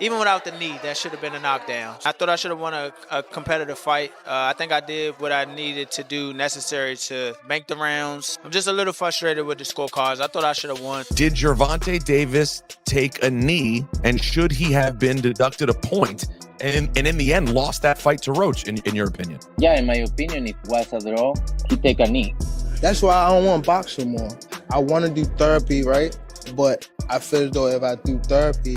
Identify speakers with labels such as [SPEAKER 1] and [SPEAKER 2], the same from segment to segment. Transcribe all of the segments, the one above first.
[SPEAKER 1] Even without the knee, that should have been a knockdown. I thought I should have won a competitive fight. I think I did what I needed to do necessary to make the rounds. I'm just a little frustrated with the scorecards. I thought I should have won.
[SPEAKER 2] Did Gervonta Davis take a knee, and should he have been deducted a point and in the end lost that fight to Roach, in your opinion?
[SPEAKER 3] Yeah, in my opinion, if it was a draw, he take a knee.
[SPEAKER 4] That's why I don't want to box no more. I want to do therapy, right? But I feel as though if I do therapy,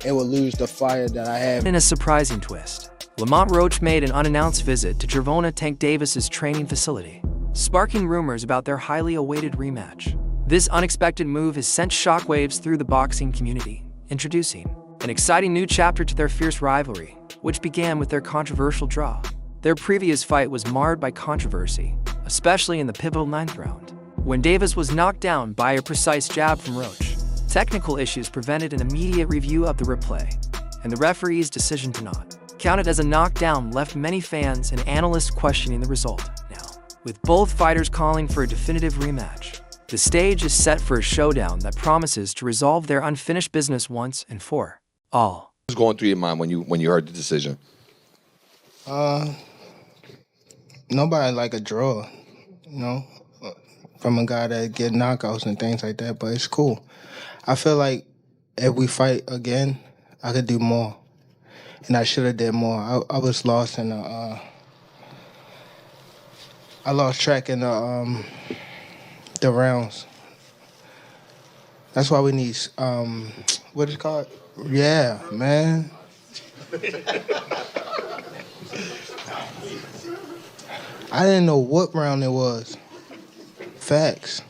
[SPEAKER 4] it will lose the fire that I have.
[SPEAKER 5] In a surprising twist, Lamont Roach made an unannounced visit to Gervonta Davis's training facility, sparking rumors about their highly awaited rematch. This unexpected move has sent shockwaves through the boxing community, introducing an exciting new chapter to their fierce rivalry, which began with their controversial draw. Their previous fight was marred by controversy, especially in the pivotal 9th round, when Davis was knocked down by a precise jab from Roach. Technical issues prevented an immediate review of the replay, and the referee's decision to not count it as a knockdown left many fans and analysts questioning the result. Now, with both fighters calling for a definitive rematch, the stage is set for a showdown that promises to resolve their unfinished business once and for all.
[SPEAKER 2] What was going through your mind when you heard the decision?
[SPEAKER 4] Nobody like a draw, from a guy that get knockouts and things like that, but it's cool. I feel like if we fight again, I could do more, and I should have did more. I was lost in the, I lost track in the rounds. That's why we need, what is it called? Yeah, man. I didn't know what round it was. Facts.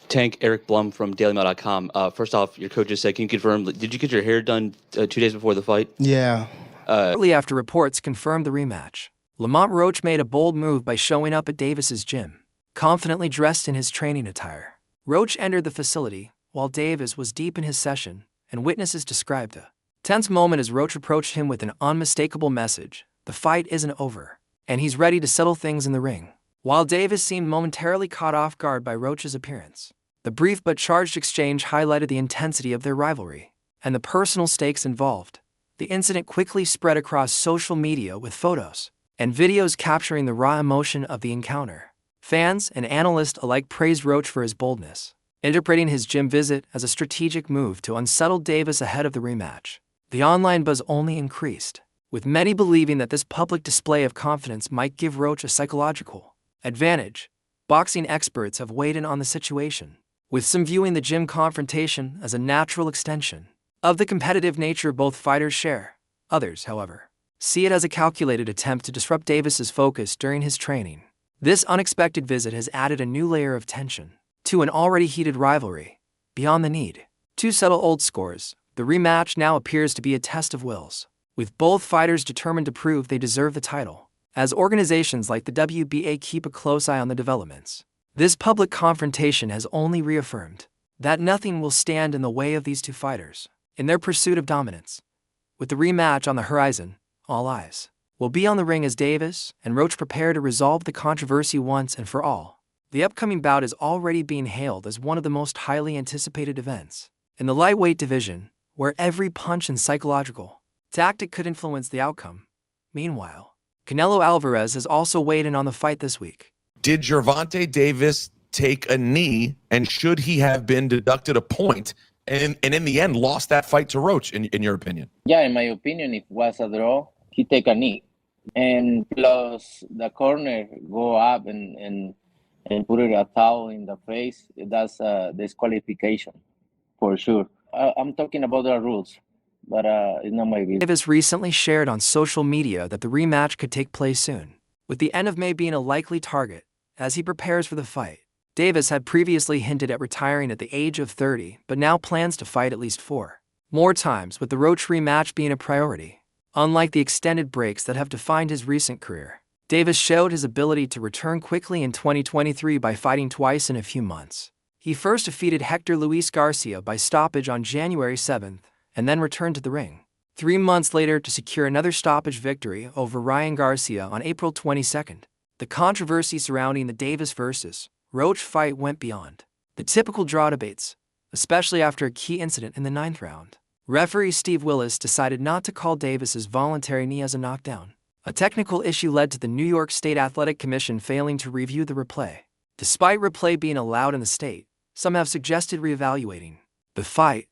[SPEAKER 6] Tank, Eric Blum from DailyMail.com. First off, your coach just said, can you confirm, did you get your hair done 2 days before the fight?
[SPEAKER 4] Yeah.
[SPEAKER 5] Shortly after reports confirmed the rematch, Lamont Roach made a bold move by showing up at Davis's gym, confidently dressed in his training attire. Roach entered the facility while Davis was deep in his session, and witnesses described a tense moment as Roach approached him with an unmistakable message: the fight isn't over, and he's ready to settle things in the ring. While Davis seemed momentarily caught off guard by Roach's appearance, the brief but charged exchange highlighted the intensity of their rivalry and the personal stakes involved. The incident quickly spread across social media with photos and videos capturing the raw emotion of the encounter. Fans and analysts alike praised Roach for his boldness, interpreting his gym visit as a strategic move to unsettle Davis ahead of the rematch. The online buzz only increased, with many believing that this public display of confidence might give Roach a psychological advantage. Boxing experts have weighed in on the situation, with some viewing the gym confrontation as a natural extension of the competitive nature both fighters share. Others, however, see it as a calculated attempt to disrupt Davis's focus during his training. This unexpected visit has added a new layer of tension to an already heated rivalry. Beyond the need to settle old scores, the rematch now appears to be a test of wills, with both fighters determined to prove they deserve the title. As organizations like the WBA keep a close eye on the developments, this public confrontation has only reaffirmed that nothing will stand in the way of these two fighters in their pursuit of dominance. With the rematch on the horizon, all eyes will be on the ring as Davis and Roach prepare to resolve the controversy once and for all. The upcoming bout is already being hailed as one of the most highly anticipated events in the lightweight division, where every punch and psychological tactic could influence the outcome. Meanwhile, Canelo Alvarez has also weighed in on the fight this week.
[SPEAKER 2] Did Gervonta Davis take a knee, and should he have been deducted a point and in the end lost that fight to Roach, in your opinion?
[SPEAKER 3] Yeah, in my opinion, if it was a draw, he take a knee. And plus the corner go up and put it a towel in the face, that's a disqualification for sure. I'm talking about the rules, but it's not my business.
[SPEAKER 5] Davis recently shared on social media that the rematch could take place soon, with the end of May being a likely target as he prepares for the fight. Davis had previously hinted at retiring at the age of 30, but now plans to fight at least 4 more times, with the Roach rematch being a priority. Unlike the extended breaks that have defined his recent career, Davis showed his ability to return quickly in 2023 by fighting twice in a few months. He first defeated Hector Luis Garcia by stoppage on January 7th, and then returned to the ring 3 months later to secure another stoppage victory over Ryan Garcia on April 22nd. The controversy surrounding the Davis vs. Roach fight went beyond the typical draw debates, especially after a key incident in the 9th round. Referee Steve Willis decided not to call Davis's voluntary knee as a knockdown. A technical issue led to the New York State Athletic Commission failing to review the replay. Despite replay being allowed in the state, some have suggested reevaluating the fight,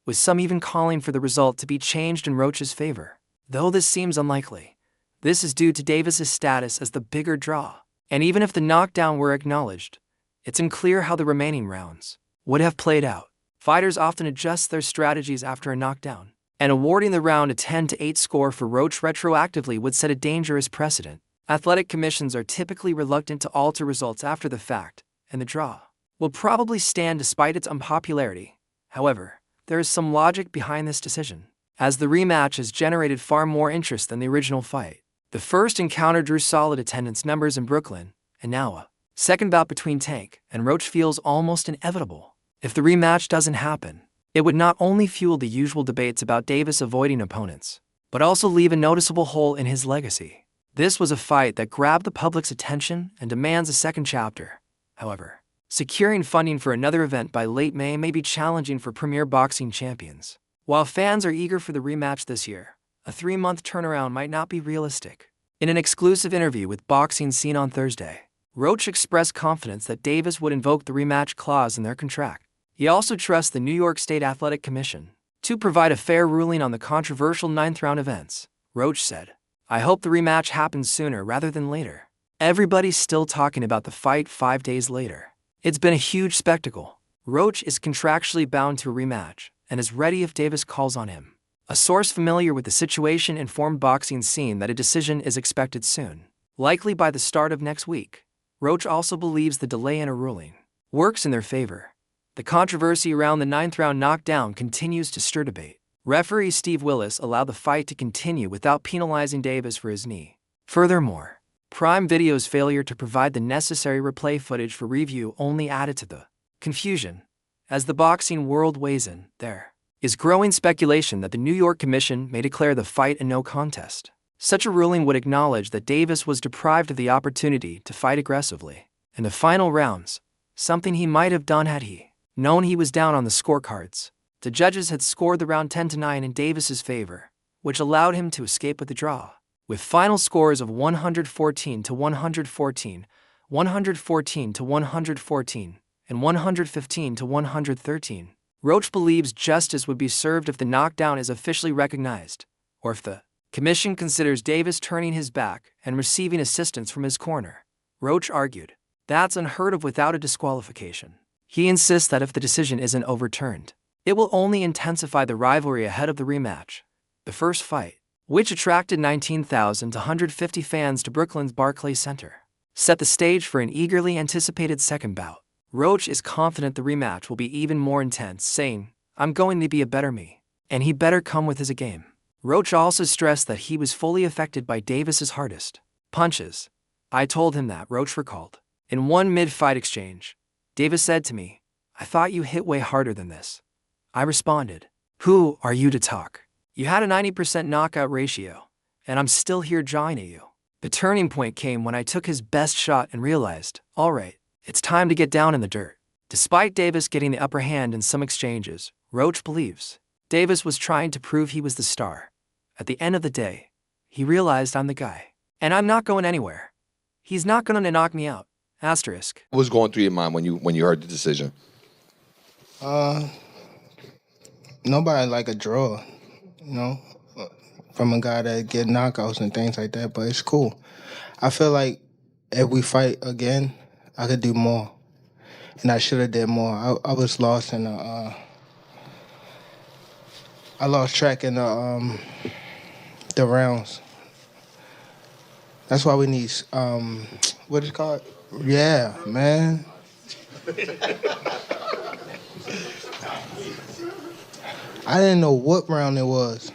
[SPEAKER 5] with some even calling for the result to be changed in Roach's favor. Though this seems unlikely, this is due to Davis's status as the bigger draw. And even if the knockdown were acknowledged, it's unclear how the remaining rounds would have played out. Fighters often adjust their strategies after a knockdown, and awarding the round a 10-8 score for Roach retroactively would set a dangerous precedent. Athletic commissions are typically reluctant to alter results after the fact, and the draw will probably stand despite its unpopularity. However, there is some logic behind this decision, as the rematch has generated far more interest than the original fight. The first encounter drew solid attendance numbers in Brooklyn, and now a second bout between Tank and Roach feels almost inevitable. If the rematch doesn't happen, it would not only fuel the usual debates about Davis avoiding opponents, but also leave a noticeable hole in his legacy. This was a fight that grabbed the public's attention and demands a second chapter. However, securing funding for another event by late May may be challenging for premier boxing champions. While fans are eager for the rematch this year, a 3-month turnaround might not be realistic. In an exclusive interview with Boxing Scene on Thursday, Roach expressed confidence that Davis would invoke the rematch clause in their contract. He also trusts the New York State Athletic Commission to provide a fair ruling on the controversial 9th round events. Roach said, "I hope the rematch happens sooner rather than later. Everybody's still talking about the fight 5 days later. It's been a huge spectacle." Roach is contractually bound to a rematch and is ready if Davis calls on him. A source familiar with the situation informed Boxing Scene that a decision is expected soon, likely by the start of next week. Roach also believes the delay in a ruling works in their favor. The controversy around the 9th round knockdown continues to stir debate. Referee Steve Willis allowed the fight to continue without penalizing Davis for his knee. Furthermore, Prime Video's failure to provide the necessary replay footage for review only added to the confusion. As the boxing world weighs in, there is growing speculation that the New York Commission may declare the fight a no contest. Such a ruling would acknowledge that Davis was deprived of the opportunity to fight aggressively in the final rounds, something he might have done had he known he was down on the scorecards. The judges had scored the round 10-9 in Davis's favor, which allowed him to escape with the draw. With final scores of 114-114, 114-114, and 115-113, Roach believes justice would be served if the knockdown is officially recognized, or if the commission considers Davis turning his back and receiving assistance from his corner. Roach argued, "That's unheard of without a disqualification." He insists that if the decision isn't overturned, it will only intensify the rivalry ahead of the rematch. The first fight, which attracted 19,150 fans to Brooklyn's Barclays Center, set the stage for an eagerly anticipated second bout. Roach is confident the rematch will be even more intense, saying, "I'm going to be a better me, and he better come with his A game." Roach also stressed that he was fully affected by Davis's hardest punches. "I told him that," Roach recalled. In one mid-fight exchange, Davis said to me, "I thought you hit way harder than this." I responded, "Who are you to talk? You had a 90% knockout ratio, and I'm still here jawing at you." The turning point came when I took his best shot and realized, all right, it's time to get down in the dirt. Despite Davis getting the upper hand in some exchanges, Roach believes Davis was trying to prove he was the star. At the end of the day, he realized I'm the guy, and I'm not going anywhere. He's not going to knock me out. Asterisk.
[SPEAKER 7] What was going through your mind when you heard the decision?
[SPEAKER 4] Nobody like a draw, from a guy that get knockouts and things like that, but it's cool. I feel like if we fight again, I could do more, and I should have did more. I was lost in I lost track in the rounds. That's why we need what is it called? Yeah, man. I didn't know what round it was.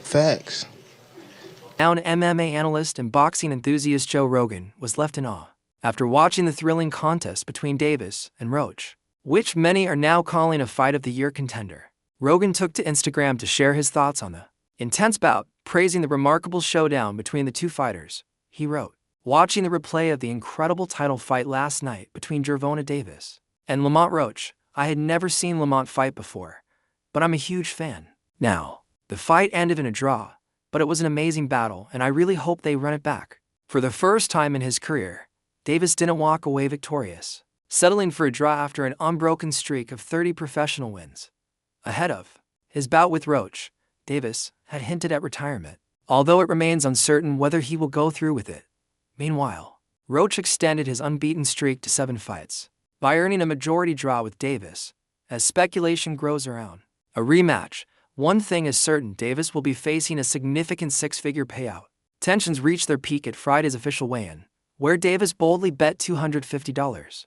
[SPEAKER 4] Facts.
[SPEAKER 5] Now MMA analyst and boxing enthusiast Joe Rogan was left in awe after watching the thrilling contest between Davis and Roach, which many are now calling a fight of the year contender. Rogan took to Instagram to share his thoughts on the intense bout, praising the remarkable showdown between the two fighters. He wrote, "Watching the replay of the incredible title fight last night between Gervonta Davis and Lamont Roach, I had never seen Lamont fight before, but I'm a huge fan. Now, the fight ended in a draw, but it was an amazing battle and I really hope they run it back. For the first time in his career, Davis didn't walk away victorious, settling for a draw after an unbroken streak of 30 professional wins. Ahead of his bout with Roach, Davis had hinted at retirement, although it remains uncertain whether he will go through with it. Meanwhile, Roach extended his unbeaten streak to 7 fights by earning a majority draw with Davis. As speculation grows around a rematch, one thing is certain: Davis will be facing a significant 6-figure payout. Tensions reached their peak at Friday's official weigh-in, where Davis boldly bet $250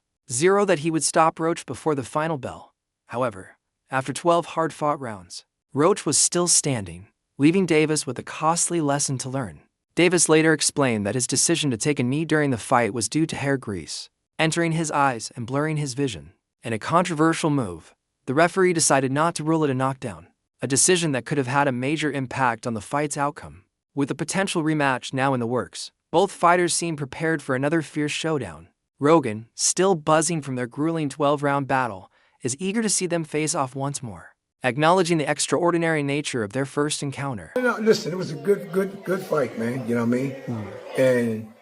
[SPEAKER 5] that he would stop Roach before the final bell. However, after 12 hard-fought rounds, Roach was still standing, leaving Davis with a costly lesson to learn. Davis later explained that his decision to take a knee during the fight was due to hair grease entering his eyes and blurring his vision. In a controversial move, the referee decided not to rule it a knockdown, a decision that could have had a major impact on the fight's outcome. With a potential rematch now in the works, both fighters seem prepared for another fierce showdown. Rogan, still buzzing from their grueling 12-round battle, is eager to see them face off once more, acknowledging the extraordinary nature of their first encounter.
[SPEAKER 8] Listen, it was a good fight, man. You know what I mean? And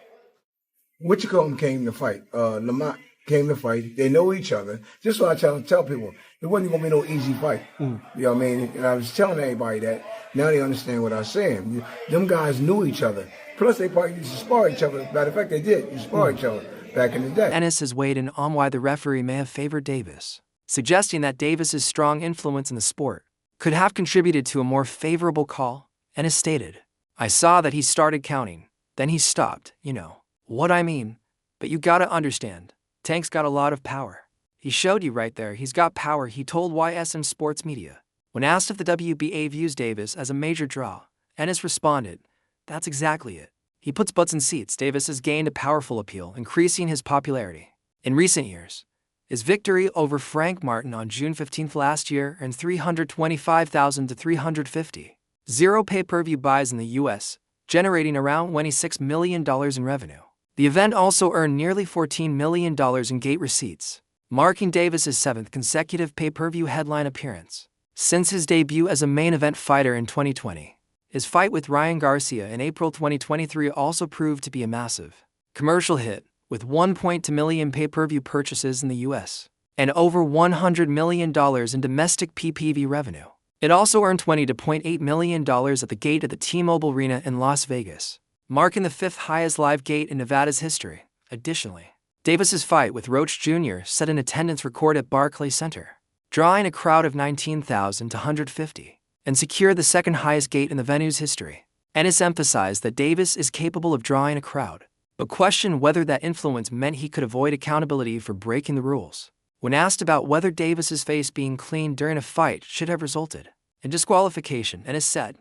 [SPEAKER 8] came to fight. Lamont came to fight. They know each other. Just what I tell people, it wasn't going to be no easy fight. You know what I mean? And I was telling everybody that. Now they understand what I was saying. Them guys knew each other. Plus, they probably used to spar each other. Matter of fact, they did. You spar each other back in the day.
[SPEAKER 5] Ennis has weighed in on why the referee may have favored Davis, suggesting that Davis's strong influence in the sport could have contributed to a more favorable call. Ennis stated, "I saw that he started counting, then he stopped, you know what I mean? But you gotta understand, Tank's got a lot of power. He showed you right there, he's got power," he told YSM Sports Media. When asked if the WBA views Davis as a major draw, Ennis responded, "That's exactly it. He puts butts in seats." Davis has gained a powerful appeal, increasing his popularity. In recent years, his victory over Frank Martin on June 15th last year earned $325,000 to $350,000 pay-per-view buys in the U.S., generating around $26 million in revenue. The event also earned nearly $14 million in gate receipts, marking Davis's 7th consecutive pay-per-view headline appearance since his debut as a main event fighter in 2020. His fight with Ryan Garcia in April 2023 also proved to be a massive commercial hit, with 1.2 million pay-per-view purchases in the U.S. and over $100 million in domestic PPV revenue. It also earned $20.8 million at the gate at the T-Mobile Arena in Las Vegas, marking the 5th highest live gate in Nevada's history. Additionally, Davis's fight with Roach Jr. set an attendance record at Barclays Center, drawing a crowd of 19,000 to 150, and secured the 2nd highest gate in the venue's history. Ennis emphasized that Davis is capable of drawing a crowd, but questioned whether that influence meant he could avoid accountability for breaking the rules. When asked about whether Davis's face being cleaned during a fight should have resulted in disqualification, Ennis said,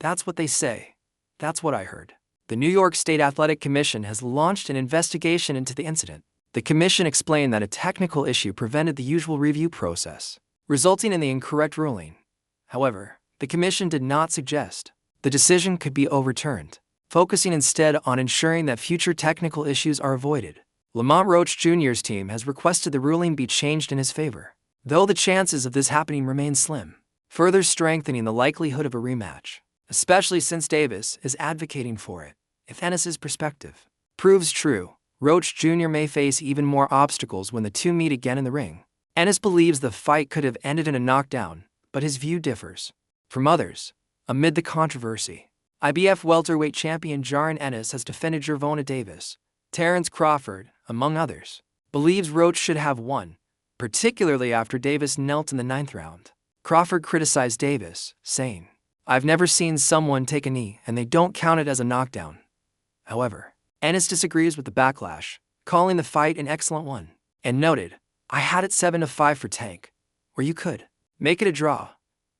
[SPEAKER 5] "That's what they say. That's what I heard." The New York State Athletic Commission has launched an investigation into the incident. The commission explained that a technical issue prevented the usual review process, resulting in the incorrect ruling. However, the commission did not suggest the decision could be overturned, focusing instead on ensuring that future technical issues are avoided. Lamont Roach Jr.'s team has requested the ruling be changed in his favor, though the chances of this happening remain slim, further strengthening the likelihood of a rematch, especially since Davis is advocating for it. If Ennis's perspective proves true, Roach Jr. may face even more obstacles when the two meet again in the ring. Ennis believes the fight could have ended in a knockdown, but his view differs from others. Amid the controversy, IBF welterweight champion Jaron Ennis has defended Gervonta Davis. Terrence Crawford, among others, believes Roach should have won, particularly after Davis knelt in the 9th round. Crawford criticized Davis, saying, "I've never seen someone take a knee and they don't count it as a knockdown." However, Ennis disagrees with the backlash, calling the fight an excellent one, and noted, "I had it 7-5 for Tank, or you could make it a draw."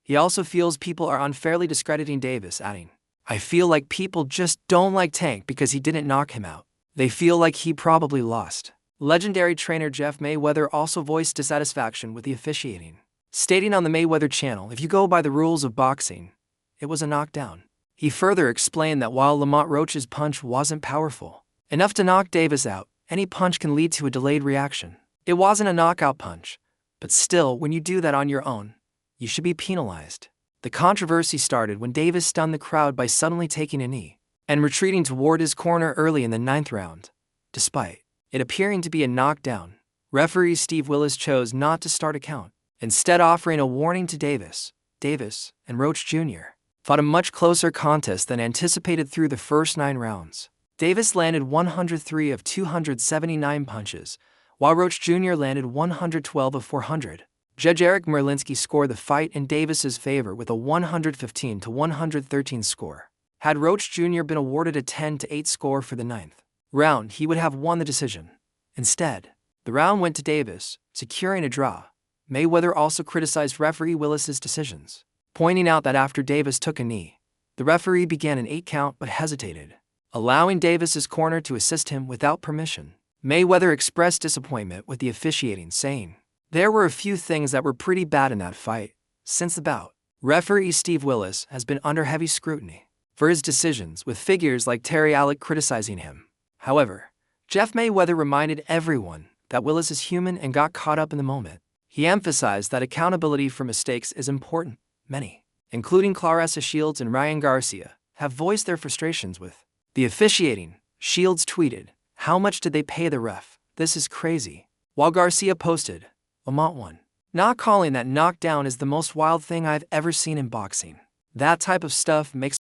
[SPEAKER 5] He also feels people are unfairly discrediting Davis, adding, "I feel like people just don't like Tank because he didn't knock him out. They feel like he probably lost." Legendary trainer Jeff Mayweather also voiced dissatisfaction with the officiating, stating on the Mayweather channel, "If you go by the rules of boxing, it was a knockdown." He further explained that while Lamont Roach's punch wasn't powerful enough to knock Davis out, any punch can lead to a delayed reaction. It wasn't a knockout punch, But still, when you do that on your own, you should be penalized. The controversy started when Davis stunned the crowd by suddenly taking a knee and retreating toward his corner early in the 9th round. Despite it appearing to be a knockdown, referee Steve Willis chose not to start a count, instead offering a warning to Davis. Davis and Roach Jr. fought a much closer contest than anticipated through the first 9 rounds. Davis landed 103 of 279 punches, while Roach Jr. landed 112 of 400. Judge Eric Merlinski scored the fight in Davis's favor with a 115-113 score. Had Roach Jr. been awarded a 10-8 score for the 9th round, he would have won the decision. Instead, the round went to Davis, securing a draw. Mayweather also criticized referee Willis's decisions, pointing out that after Davis took a knee, the referee began an 8-count but hesitated, allowing Davis's corner to assist him without permission. Mayweather expressed disappointment with the officiating, saying, "There were a few things that were pretty bad in that fight." Since the bout, referee Steve Willis has been under heavy scrutiny for his decisions, with figures like Terry Alec criticizing him. However, Jeff Mayweather reminded everyone that Willis is human and got caught up in the moment. He emphasized that accountability for mistakes is important. Many, including Claressa Shields and Ryan Garcia, have voiced their frustrations with the officiating. Shields tweeted, "How much did they pay the ref? This is crazy." While Garcia posted, "Lamont won. Not calling that knockdown is the most wild thing I've ever seen in boxing. That type of stuff makes